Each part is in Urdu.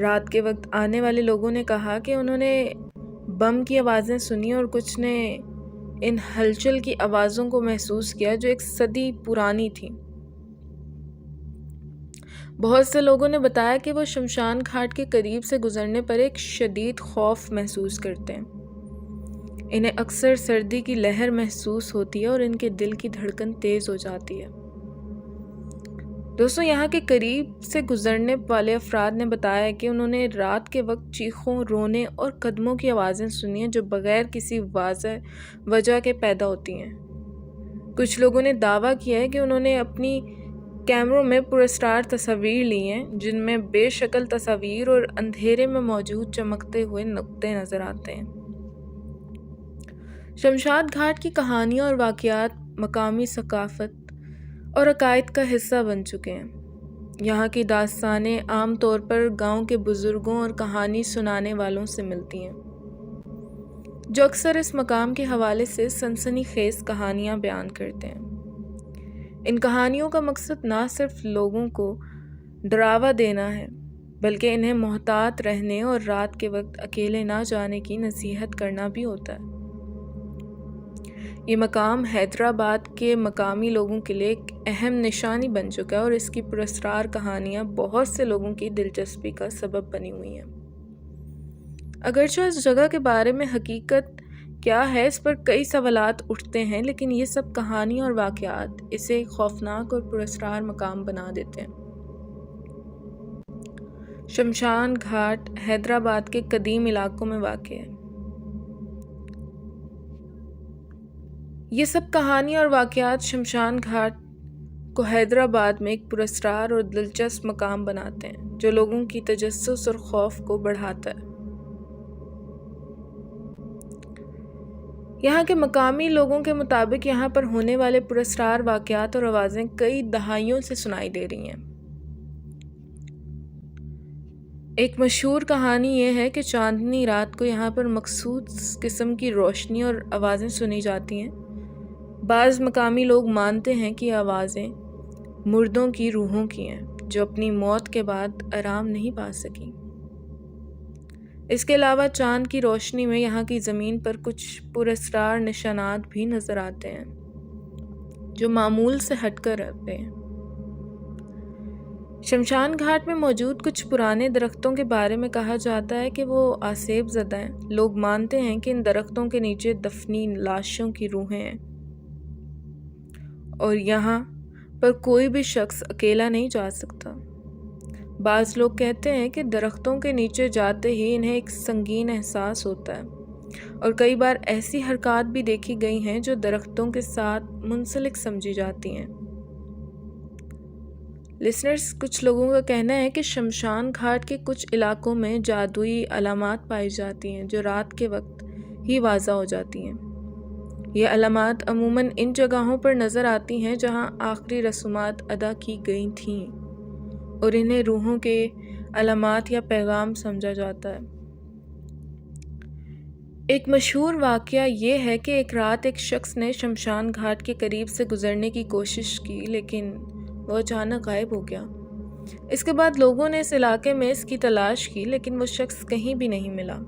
رات کے وقت آنے والے لوگوں نے کہا کہ انہوں نے بم کی آوازیں سنی اور کچھ نے ان ہلچل کی آوازوں کو محسوس کیا جو ایک صدی پرانی تھی۔ بہت سے لوگوں نے بتایا کہ وہ شمشان گھاٹ کے قریب سے گزرنے پر ایک شدید خوف محسوس کرتے ہیں۔ انہیں اکثر سردی کی لہر محسوس ہوتی ہے اور ان کے دل کی دھڑکن تیز ہو جاتی ہے۔ دوستو، یہاں کے قریب سے گزرنے والے افراد نے بتایا کہ انہوں نے رات کے وقت چیخوں، رونے اور قدموں کی آوازیں سنی ہیں جو بغیر کسی واضح وجہ کے پیدا ہوتی ہیں۔ کچھ لوگوں نے دعویٰ کیا ہے کہ انہوں نے اپنی کیمروں میں پراسرار تصاویر لی ہیں جن میں بے شکل تصاویر اور اندھیرے میں موجود چمکتے ہوئے نقطے نظر آتے ہیں۔ شمشاد گھاٹ کی کہانیاں اور واقعات مقامی ثقافت اور عقائد کا حصہ بن چکے ہیں۔ یہاں کی داستانیں عام طور پر گاؤں کے بزرگوں اور کہانی سنانے والوں سے ملتی ہیں، جو اکثر اس مقام کے حوالے سے سنسنی خیز کہانیاں بیان کرتے ہیں۔ ان کہانیوں کا مقصد نہ صرف لوگوں کو ڈراوا دینا ہے بلکہ انہیں محتاط رہنے اور رات کے وقت اکیلے نہ جانے کی نصیحت کرنا بھی ہوتا ہے۔ یہ مقام حیدرآباد کے مقامی لوگوں کے لیے ایک اہم نشانی بن چکا ہے اور اس کی پراسرار کہانیاں بہت سے لوگوں کی دلچسپی کا سبب بنی ہوئی ہیں۔ اگرچہ اس جگہ کے بارے میں حقیقت کیا ہے اس پر کئی سوالات اٹھتے ہیں، لیکن یہ سب کہانیاں اور واقعات اسے ایک خوفناک اور پراسرار مقام بنا دیتے ہیں۔ شمشان گھاٹ حیدرآباد کے قدیم علاقوں میں واقع ہے۔ یہ سب کہانیاں اور واقعات شمشان گھاٹ کو حیدرآباد میں ایک پراسرار اور دلچسپ مقام بناتے ہیں جو لوگوں کی تجسس اور خوف کو بڑھاتا ہے۔ یہاں کے مقامی لوگوں کے مطابق یہاں پر ہونے والے پراسرار واقعات اور آوازیں کئی دہائیوں سے سنائی دے رہی ہیں۔ ایک مشہور کہانی یہ ہے کہ چاندنی رات کو یہاں پر مخصوص قسم کی روشنی اور آوازیں سنی جاتی ہیں۔ بعض مقامی لوگ مانتے ہیں کہ یہ آوازیں مردوں کی روحوں کی ہیں جو اپنی موت کے بعد آرام نہیں پا سکیں۔ اس کے علاوہ چاند کی روشنی میں یہاں کی زمین پر کچھ پراسرار نشانات بھی نظر آتے ہیں جو معمول سے ہٹ کر رہتے ہیں۔ شمشان گھاٹ میں موجود کچھ پرانے درختوں کے بارے میں کہا جاتا ہے کہ وہ آسیب زدہ ہیں۔ لوگ مانتے ہیں کہ ان درختوں کے نیچے دفنی لاشوں کی روحیں ہیں اور یہاں پر کوئی بھی شخص اکیلا نہیں جا سکتا۔ بعض لوگ کہتے ہیں کہ درختوں کے نیچے جاتے ہی انہیں ایک سنگین احساس ہوتا ہے اور کئی بار ایسی حرکات بھی دیکھی گئی ہیں جو درختوں کے ساتھ منسلک سمجھی جاتی ہیں۔ لسنرز، کچھ لوگوں کا کہنا ہے کہ شمشان گھاٹ کے کچھ علاقوں میں جادوئی علامات پائی جاتی ہیں جو رات کے وقت ہی واضح ہو جاتی ہیں۔ یہ علامات عموماً ان جگہوں پر نظر آتی ہیں جہاں آخری رسومات ادا کی گئی تھیں اور انہیں روحوں کے علامات یا پیغام سمجھا جاتا ہے۔ ایک مشہور واقعہ یہ ہے کہ ایک رات ایک شخص نے شمشان گھاٹ کے قریب سے گزرنے کی کوشش کی لیکن وہ اچانک غائب ہو گیا۔ اس کے بعد لوگوں نے اس علاقے میں اس کی تلاش کی لیکن وہ شخص کہیں بھی نہیں ملا۔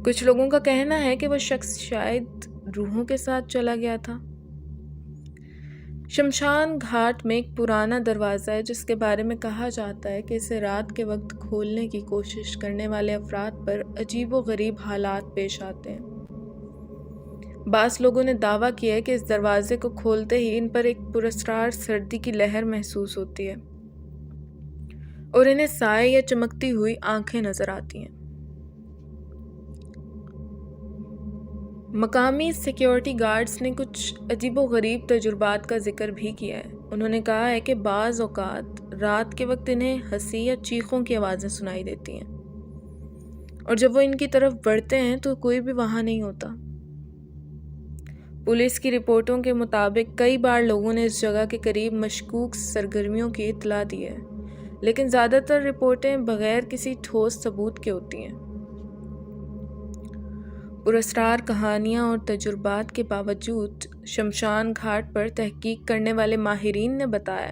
کچھ لوگوں کا کہنا ہے کہ وہ شخص شاید روحوں کے ساتھ چلا گیا تھا۔ شمشان گھاٹ میں ایک پرانا دروازہ ہے جس کے بارے میں کہا جاتا ہے کہ اسے رات کے وقت کھولنے کی کوشش کرنے والے افراد پر عجیب و غریب حالات پیش آتے ہیں۔ بعض لوگوں نے دعویٰ کیا ہے کہ اس دروازے کو کھولتے ہی ان پر ایک پراسرار سردی کی لہر محسوس ہوتی ہے اور انہیں سائے یا چمکتی ہوئی آنکھیں نظر آتی ہیں۔ مقامی سیکیورٹی گارڈز نے کچھ عجیب و غریب تجربات کا ذکر بھی کیا ہے۔ انہوں نے کہا ہے کہ بعض اوقات رات کے وقت انہیں ہنسی یا چیخوں کی آوازیں سنائی دیتی ہیں اور جب وہ ان کی طرف بڑھتے ہیں تو کوئی بھی وہاں نہیں ہوتا۔ پولیس کی رپورٹوں کے مطابق کئی بار لوگوں نے اس جگہ کے قریب مشکوک سرگرمیوں کی اطلاع دی ہے، لیکن زیادہ تر رپورٹیں بغیر کسی ٹھوس ثبوت کے ہوتی ہیں۔ پراسرار کہانیاں اور تجربات کے باوجود شمشان گھاٹ پر تحقیق کرنے والے ماہرین نے بتایا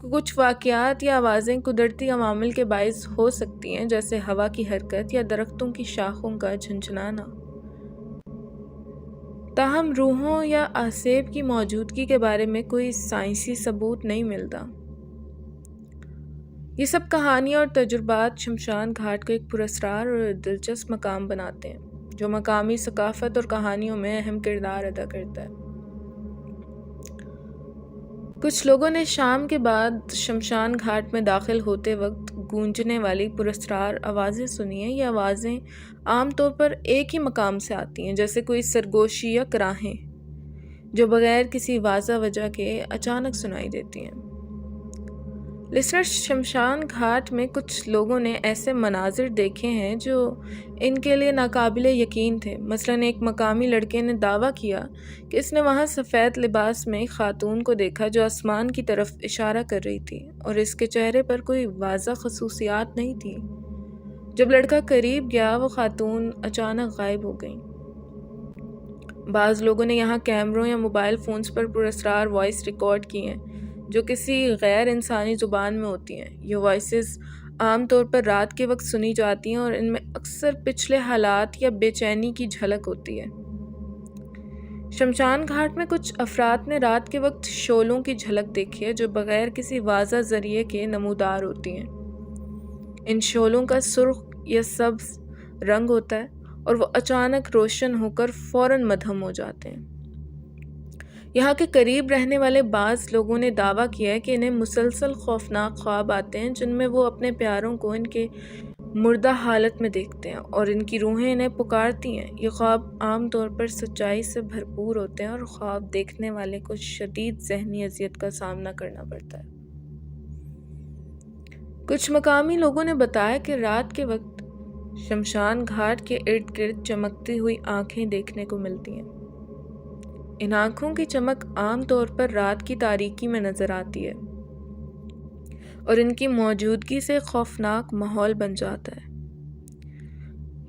کچھ واقعات یا آوازیں قدرتی عوامل کے باعث ہو سکتی ہیں، جیسے ہوا کی حرکت یا درختوں کی شاخوں کا جھنجھنانا۔ تاہم روحوں یا اعصاب کی موجودگی کے بارے میں کوئی سائنسی ثبوت نہیں ملتا۔ یہ سب کہانیاں اور تجربات شمشان گھاٹ کو ایک پراسرار اور دلچسپ مقام بناتے ہیں، جو مقامی ثقافت اور کہانیوں میں اہم کردار ادا کرتا ہے۔ کچھ لوگوں نے شام کے بعد شمشان گھاٹ میں داخل ہوتے وقت گونجنے والی پراسرار آوازیں سنی ہیں۔ یہ آوازیں عام طور پر ایک ہی مقام سے آتی ہیں، جیسے کوئی سرگوشی یا کراہیں، جو بغیر کسی واضح وجہ کے اچانک سنائی دیتی ہیں۔ لسنر، شمشان گھاٹ میں کچھ لوگوں نے ایسے مناظر دیکھے ہیں جو ان کے لیے ناقابل یقین تھے۔ مثلاً ایک مقامی لڑکے نے دعویٰ کیا کہ اس نے وہاں سفید لباس میں ایک خاتون کو دیکھا جو آسمان کی طرف اشارہ کر رہی تھی، اور اس کے چہرے پر کوئی واضح خصوصیات نہیں تھی۔ جب لڑکا قریب گیا، وہ خاتون اچانک غائب ہو گئی۔ بعض لوگوں نے یہاں کیمروں یا موبائل فونز پر پراسرار وائس ریکارڈ کی ہیں جو کسی غیر انسانی زبان میں ہوتی ہیں۔ یہ وائسز عام طور پر رات کے وقت سنی جاتی ہیں اور ان میں اکثر پچھلے حالات یا بے چینی کی جھلک ہوتی ہے۔ شمشان گھاٹ میں کچھ افراد نے رات کے وقت شعلوں کی جھلک دیکھی ہے جو بغیر کسی واضح ذریعے کے نمودار ہوتی ہیں۔ ان شعلوں کا سرخ یا سبز رنگ ہوتا ہے اور وہ اچانک روشن ہو کر فوراً مدھم ہو جاتے ہیں۔ یہاں کے قریب رہنے والے بعض لوگوں نے دعویٰ کیا ہے کہ انہیں مسلسل خوفناک خواب آتے ہیں جن میں وہ اپنے پیاروں کو ان کے مردہ حالت میں دیکھتے ہیں اور ان کی روحیں انہیں پکارتی ہیں۔ یہ خواب عام طور پر سچائی سے بھرپور ہوتے ہیں اور خواب دیکھنے والے کو شدید ذہنی اذیت کا سامنا کرنا پڑتا ہے۔ کچھ مقامی لوگوں نے بتایا کہ رات کے وقت شمشان گھاٹ کے ارد گرد چمکتی ہوئی آنکھیں دیکھنے کو ملتی ہیں۔ ان آنکھوں کی چمک عام طور پر رات کی تاریکی میں نظر آتی ہے اور ان کی موجودگی سے خوفناک ماحول بن جاتا ہے۔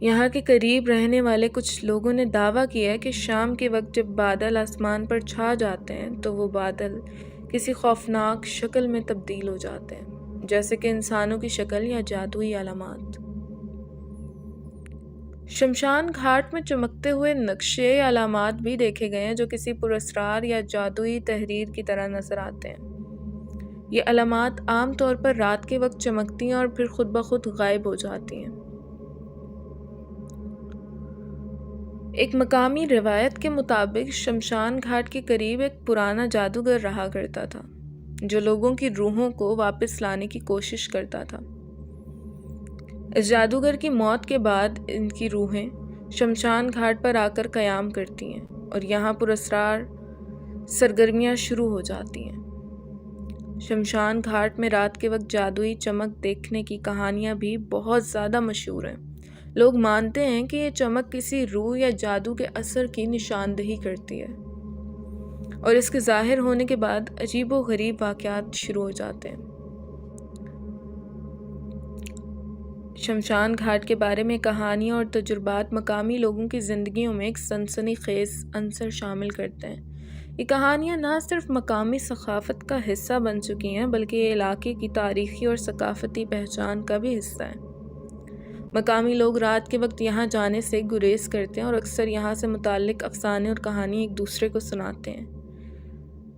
یہاں کے قریب رہنے والے کچھ لوگوں نے دعویٰ کیا ہے کہ شام کے وقت جب بادل آسمان پر چھا جاتے ہیں تو وہ بادل کسی خوفناک شکل میں تبدیل ہو جاتے ہیں، جیسے کہ انسانوں کی شکل یا جادوئی علامات۔ شمشان گھاٹ میں چمکتے ہوئے نقشے یا علامات بھی دیکھے گئے ہیں جو کسی پراسرار یا جادوئی تحریر کی طرح نظر آتے ہیں۔ یہ علامات عام طور پر رات کے وقت چمکتی ہیں اور پھر خود بخود غائب ہو جاتی ہیں۔ ایک مقامی روایت کے مطابق شمشان گھاٹ کے قریب ایک پرانا جادوگر رہا کرتا تھا جو لوگوں کی روحوں کو واپس لانے کی کوشش کرتا تھا۔ اس جادوگر کی موت کے بعد ان کی روحیں شمشان گھاٹ پر آ کر قیام کرتی ہیں اور یہاں پراسرار سرگرمیاں شروع ہو جاتی ہیں۔ شمشان گھاٹ میں رات کے وقت جادوئی چمک دیکھنے کی کہانیاں بھی بہت زیادہ مشہور ہیں۔ لوگ مانتے ہیں کہ یہ چمک کسی روح یا جادو کے اثر کی نشاندہی کرتی ہے اور اس کے ظاہر ہونے کے بعد عجیب و غریب واقعات شروع ہو جاتے ہیں۔ شمشان گھاٹ کے بارے میں کہانیاں اور تجربات مقامی لوگوں کی زندگیوں میں ایک سنسنی خیز عنصر شامل کرتے ہیں۔ یہ کہانیاں نہ صرف مقامی ثقافت کا حصہ بن چکی ہیں بلکہ یہ علاقے کی تاریخی اور ثقافتی پہچان کا بھی حصہ ہیں۔ مقامی لوگ رات کے وقت یہاں جانے سے گریز کرتے ہیں اور اکثر یہاں سے متعلق افسانے اور کہانی ایک دوسرے کو سناتے ہیں۔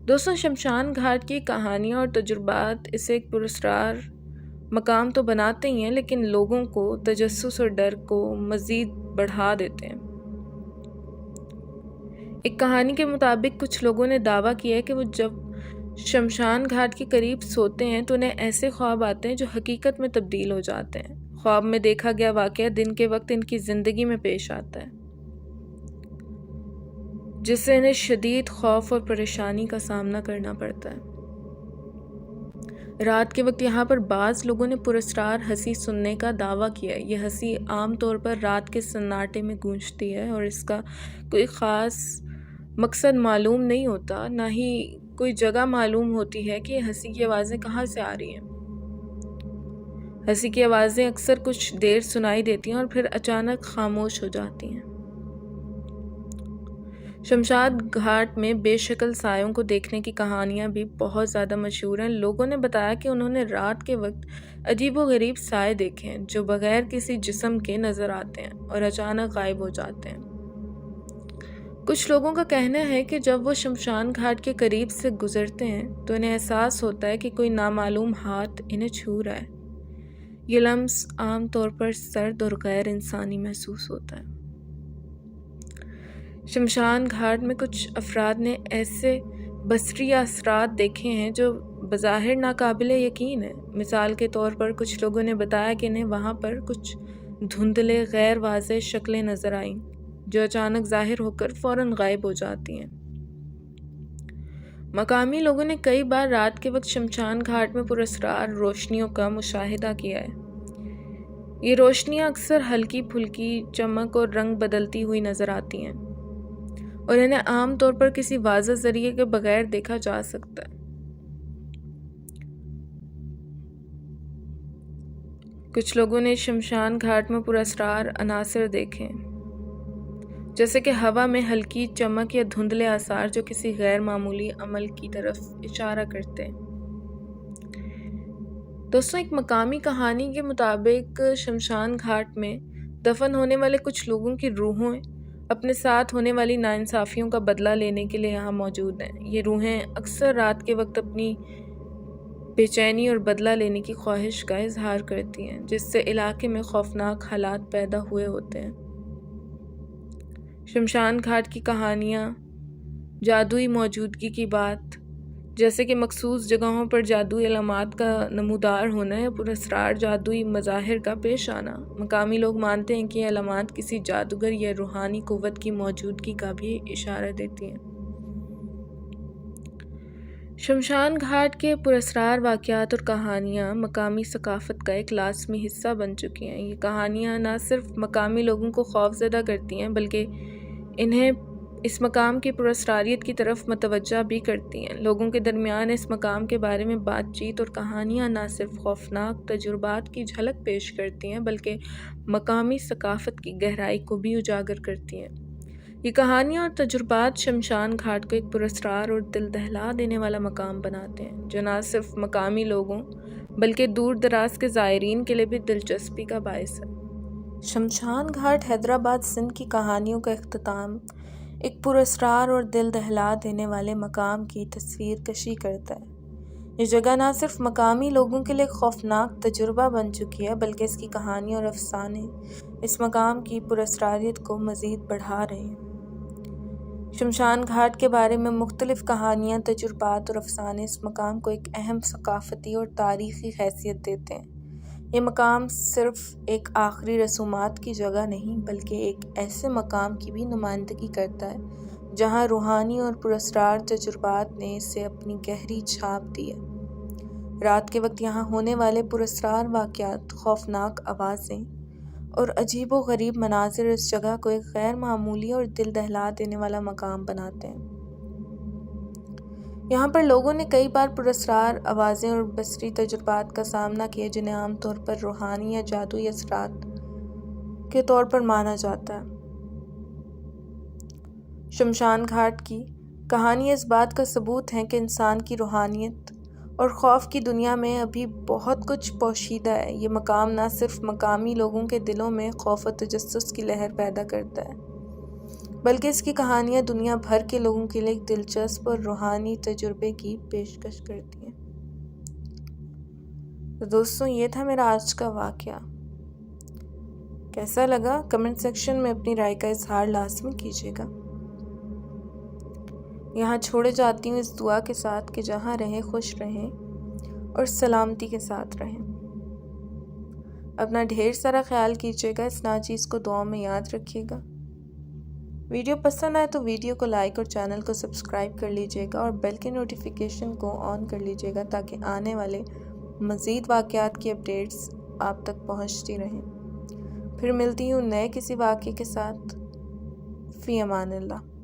دوستوں، شمشان گھاٹ کی کہانیاں اور تجربات اسے ایک پراسرار مقام تو بناتے ہی ہیں لیکن لوگوں کو تجسس اور ڈر کو مزید بڑھا دیتے ہیں۔ ایک کہانی کے مطابق کچھ لوگوں نے دعویٰ کیا ہے کہ وہ جب شمشان گھاٹ کے قریب سوتے ہیں تو انہیں ایسے خواب آتے ہیں جو حقیقت میں تبدیل ہو جاتے ہیں۔ خواب میں دیکھا گیا واقعہ دن کے وقت ان کی زندگی میں پیش آتا ہے، جس سے انہیں شدید خوف اور پریشانی کا سامنا کرنا پڑتا ہے۔ رات کے وقت یہاں پر بعض لوگوں نے پراسرار ہنسی سننے کا دعویٰ کیا ہے۔ یہ ہنسی عام طور پر رات کے سناٹے میں گونجتی ہے اور اس کا کوئی خاص مقصد معلوم نہیں ہوتا، نہ ہی کوئی جگہ معلوم ہوتی ہے کہ یہ ہنسی کی آوازیں کہاں سے آ رہی ہیں۔ ہنسی کی آوازیں اکثر کچھ دیر سنائی دیتی ہیں اور پھر اچانک خاموش ہو جاتی ہیں۔ شمشاد گھاٹ میں بے شکل سایوں کو دیکھنے کی کہانیاں بھی بہت زیادہ مشہور ہیں۔ لوگوں نے بتایا کہ انہوں نے رات کے وقت عجیب و غریب سائے دیکھے ہیں جو بغیر کسی جسم کے نظر آتے ہیں اور اچانک غائب ہو جاتے ہیں۔ کچھ لوگوں کا کہنا ہے کہ جب وہ شمشان گھاٹ کے قریب سے گزرتے ہیں تو انہیں احساس ہوتا ہے کہ کوئی نامعلوم ہاتھ انہیں چھو رہا ہے۔ یہ لمس عام طور پر سرد اور غیر انسانی محسوس ہوتا ہے۔ شمشان گھاٹ میں کچھ افراد نے ایسے بصری اثرات دیکھے ہیں جو بظاہر ناقابل یقین ہیں۔ مثال کے طور پر کچھ لوگوں نے بتایا کہ انہیں وہاں پر کچھ دھندلے غیر واضح شکلیں نظر آئیں جو اچانک ظاہر ہو کر فوراً غائب ہو جاتی ہیں۔ مقامی لوگوں نے کئی بار رات کے وقت شمشان گھاٹ میں پراسرار روشنیوں کا مشاہدہ کیا ہے۔ یہ روشنیاں اکثر ہلکی پھلکی چمک اور رنگ بدلتی ہوئی نظر آتی ہیں اور انہیں عام طور پر کسی واضح ذریعے کے بغیر دیکھا جا سکتا ہے۔ کچھ لوگوں نے شمشان گھاٹ میں پراسرار عناصر دیکھے جیسے کہ ہوا میں ہلکی چمک یا دھندلے آثار جو کسی غیر معمولی عمل کی طرف اشارہ کرتے ہیں۔ دوستوں، ایک مقامی کہانی کے مطابق شمشان گھاٹ میں دفن ہونے والے کچھ لوگوں کی روحیں اپنے ساتھ ہونے والی ناانصافیوں کا بدلہ لینے کے لیے یہاں موجود ہیں۔ یہ روحیں اکثر رات کے وقت اپنی بے چینی اور بدلہ لینے کی خواہش کا اظہار کرتی ہیں، جس سے علاقے میں خوفناک حالات پیدا ہوئے ہوتے ہیں۔ شمشان گھاٹ کی کہانیاں جادوئی موجودگی کی بات، جیسے کہ مخصوص جگہوں پر جادوئی علامات کا نمودار ہونا یا پراسرار جادوئی مظاہر کا پیش آنا۔ مقامی لوگ مانتے ہیں کہ یہ علامات کسی جادوگر یا روحانی قوت کی موجودگی کا بھی اشارہ دیتی ہیں۔ شمشان گھاٹ کے پراسرار واقعات اور کہانیاں مقامی ثقافت کا ایک لازمی حصہ بن چکی ہیں۔ یہ کہانیاں نہ صرف مقامی لوگوں کو خوفزدہ کرتی ہیں بلکہ انہیں اس مقام کی پراسراریت کی طرف متوجہ بھی کرتی ہیں۔ لوگوں کے درمیان اس مقام کے بارے میں بات چیت اور کہانیاں نہ صرف خوفناک تجربات کی جھلک پیش کرتی ہیں بلکہ مقامی ثقافت کی گہرائی کو بھی اجاگر کرتی ہیں۔ یہ کہانیاں اور تجربات شمشان گھاٹ کو ایک پراسرار اور دل دہلا دینے والا مقام بناتے ہیں جو نہ صرف مقامی لوگوں بلکہ دور دراز کے زائرین کے لیے بھی دلچسپی کا باعث ہے۔ شمشان گھاٹ حیدرآباد سندھ کی کہانیوں کا اختتام ایک پراسرار اور دل دہلا دینے والے مقام کی تصویر کشی کرتا ہے۔ یہ جگہ نہ صرف مقامی لوگوں کے لیے خوفناک تجربہ بن چکی ہے بلکہ اس کی کہانی اور افسانے اس مقام کی پراسراریت کو مزید بڑھا رہے ہیں۔ شمشان گھاٹ کے بارے میں مختلف کہانیاں، تجربات اور افسانے اس مقام کو ایک اہم ثقافتی اور تاریخی حیثیت دیتے ہیں۔ یہ مقام صرف ایک آخری رسومات کی جگہ نہیں بلکہ ایک ایسے مقام کی بھی نمائندگی کرتا ہے جہاں روحانی اور پراسرار تجربات نے اسے اپنی گہری چھاپ دی ہے۔ رات کے وقت یہاں ہونے والے پراسرار واقعات، خوفناک آوازیں اور عجیب و غریب مناظر اس جگہ کو ایک غیر معمولی اور دل دہلا دینے والا مقام بناتے ہیں۔ یہاں پر لوگوں نے کئی بار پراسرار آوازیں اور بصری تجربات کا سامنا کیا جنہیں عام طور پر روحانی یا جادوئی اثرات کے طور پر مانا جاتا ہے۔ شمشان گھاٹ کی کہانی اس بات کا ثبوت ہے کہ انسان کی روحانیت اور خوف کی دنیا میں ابھی بہت کچھ پوشیدہ ہے۔ یہ مقام نہ صرف مقامی لوگوں کے دلوں میں خوف و تجسس کی لہر پیدا کرتا ہے بلکہ اس کی کہانیاں دنیا بھر کے لوگوں کے لیے ایک دلچسپ اور روحانی تجربے کی پیشکش کرتی ہیں۔ تو دوستوں، یہ تھا میرا آج کا واقعہ۔ کیسا لگا؟ کمنٹ سیکشن میں اپنی رائے کا اظہار لازمی کیجیے گا۔ یہاں چھوڑے جاتی ہوں اس دعا کے ساتھ کہ جہاں رہیں خوش رہیں اور سلامتی کے ساتھ رہیں۔ اپنا ڈھیر سارا خیال کیجیے گا۔ اس ناچیز کو دعاؤں میں یاد رکھیے گا۔ ویڈیو پسند آئے تو ویڈیو کو لائک اور چینل کو سبسکرائب کر لیجیے گا اور بیل کے نوٹیفیکیشن کو آن کر لیجیے گا تاکہ آنے والے مزید واقعات کی اپڈیٹس آپ تک پہنچتی رہیں۔ پھر ملتی ہوں نئے کسی واقعے کے ساتھ۔ فی امان اللہ۔